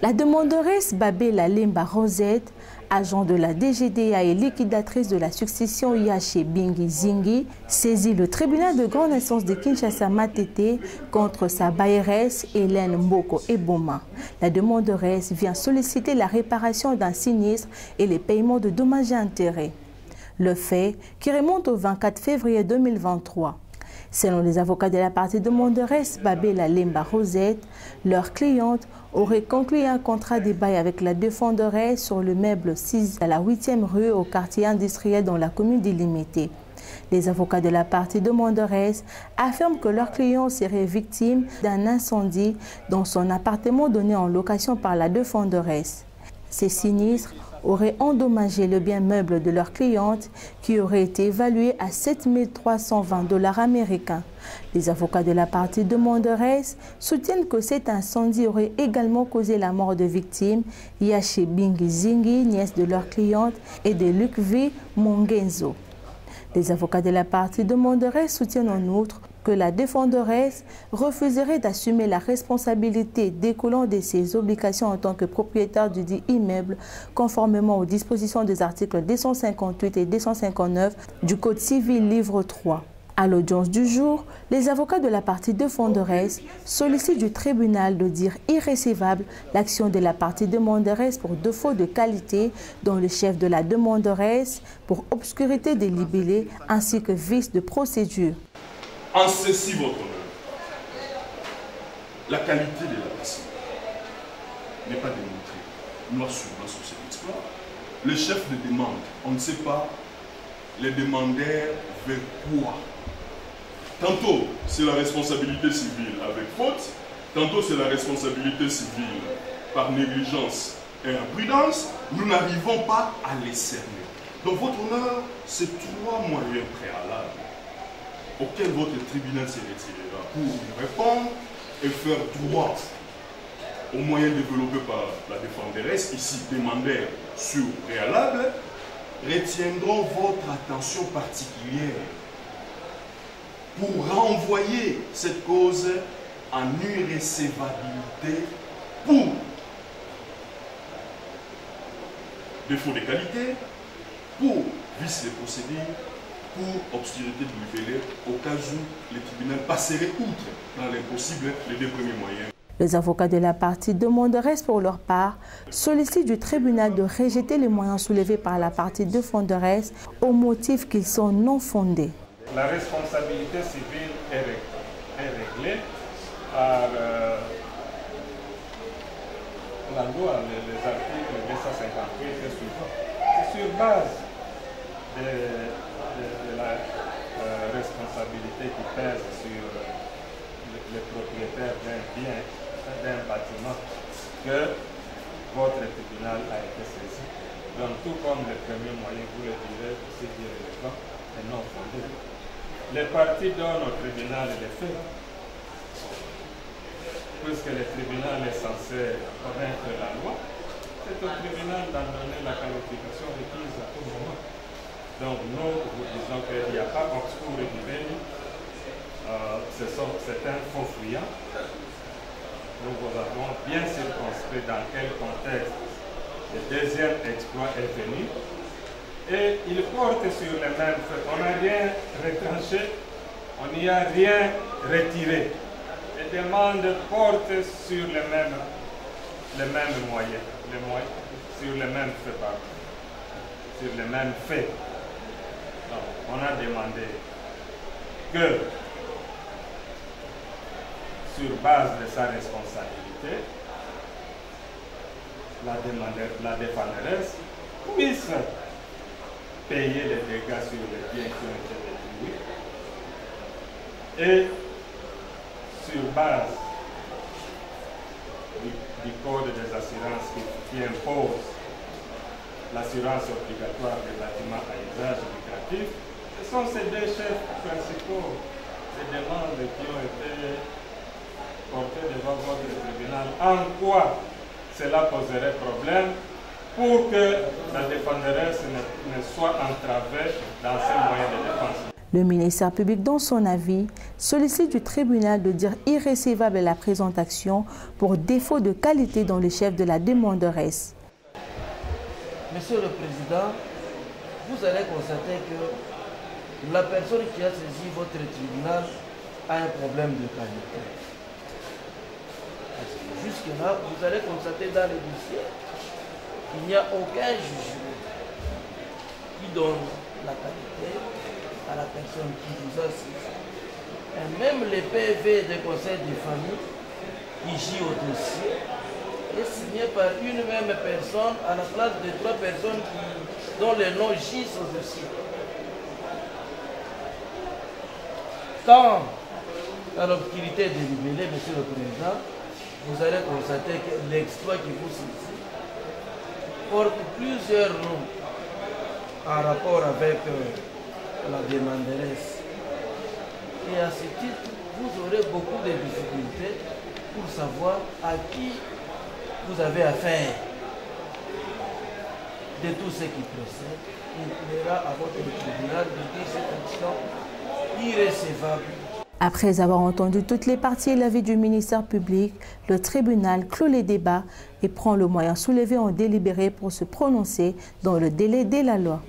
La demanderesse Babela Lemba Rosette, agent de la DGDA et liquidatrice de la succession Yaché Bingi Zingi, saisit le tribunal de grande instance de Kinshasa Matete contre sa bailleresse Hélène Mboko Eboma. La demanderesse vient solliciter la réparation d'un sinistre et les paiements de dommages et intérêts. Le fait qui remonte au 24 février 2023. Selon les avocats de la partie demanderesse Babela Lemba Rosette, leur cliente aurait conclu un contrat de bail avec la défenderesse sur le meuble 6 à la 8e rue au quartier industriel dans la commune d'Illimité. Les avocats de la partie demanderesse affirment que leur client serait victime d'un incendie dans son appartement donné en location par la défenderesse. Ces sinistres auraient endommagé le bien meuble de leur cliente qui aurait été évalué à 7 320 $ américains. Les avocats de la partie demanderesse soutiennent que cet incendie aurait également causé la mort de victimes Yaché Bingi Zingi, nièce de leur cliente, et de Lukvi Mongenzo. Les avocats de la partie demanderesse soutiennent en outre que la défenderesse refuserait d'assumer la responsabilité découlant de ses obligations en tant que propriétaire du dit immeuble, conformément aux dispositions des articles 258 et 259 du Code civil livre 3. À l'audience du jour, les avocats de la partie défenderesse sollicitent du tribunal de dire irrécevable l'action de la partie demanderesse pour défaut de qualité, dont le chef de la demanderesse pour obscurité des libellés ainsi que vice de procédure. En ceci, votre honneur, la qualité de la personne n'est pas démontrée. Noir sur blanc sur cet exploit. Le chef de demande, on ne sait pas les demandeurs vers quoi. Tantôt, c'est la responsabilité civile avec faute, tantôt c'est la responsabilité civile par négligence et imprudence. Nous n'arrivons pas à les cerner. Donc, votre honneur, c'est 3 moyens préalables auxquels votre tribunal se retirera pour y répondre et faire droit aux moyens développés par la défenderesse, ici demandeur sur préalable, retiendront votre attention particulière pour renvoyer cette cause en irrécevabilité pour défaut de qualité, pour vice de procédure, pour obscurité du libellé, au cas où le tribunal passerait outre dans l'impossible les 2 premiers moyens. Les avocats de la partie demanderesse, pour leur part, sollicitent du tribunal de rejeter les moyens soulevés par la partie défenderesse au motif qu'ils sont non fondés. La responsabilité civile est réglée par la loi, les articles 258 et suivants. C'est sur base de la responsabilité qui pèse sur les propriétaires d'un bien, d'un bâtiment, que votre tribunal a été saisi. Donc, tout comme le premier moyen, vous le direz, c'est irrélevant et non fondé. Les parties donnent au tribunal les faits, puisque le tribunal est censé connaître la loi, c'est au tribunal d'en donner la qualification requise à tout moment. Donc nous vous disons qu'il n'y a pas obscur et divin, c'est un faux fuyant. Nous vous avons bien circonscrit dans quel contexte le deuxième exploit est venu. Et il porte sur les mêmes faits. On n'a rien retranché, on n'y a rien retiré. Les demandes portent sur les mêmes moyens, sur les mêmes faits, pardon, sur les mêmes faits. Donc, on a demandé que, sur base de sa responsabilité, la défenderesse puisse payer les dégâts sur les biens qui ont été détruits et sur base du code des assurances qui impose l'assurance obligatoire des bâtiments à usage lucratif. Ce sont ces 2 chefs principaux des demandes qui ont été portées devant votre tribunal. En quoi cela poserait problème pour que la défenderesse ne soit entravée dans ses moyens de défense. Le ministère public, dans son avis, sollicite du tribunal de dire irrécevable la présente action pour défaut de qualité dans le chef de la demanderesse. Monsieur le Président, vous allez constater que la personne qui a saisi votre tribunal a un problème de qualité. Jusque-là, vous allez constater dans le dossier qu'il n'y a aucun jugement qui donne la qualité à la personne qui vous a saisi. Et même les PV des conseils de famille qui gît au dossier est signé par une même personne à la place de 3 personnes dont les noms gisent au dossier. Quand, à l'obscurité délibérée, Monsieur le Président, vous allez constater que l'exploit qui vous saisit porte plusieurs noms en rapport avec la demanderesse. Et à ce titre, vous aurez beaucoup de difficultés pour savoir à qui vous avez affaire. De tout ce qui procède, il plaira à votre tribunal de dire cette action irrécevable. Après avoir entendu toutes les parties et l'avis du ministère public, le tribunal clôt les débats et prend le moyen soulevé en délibéré pour se prononcer dans le délai de la loi.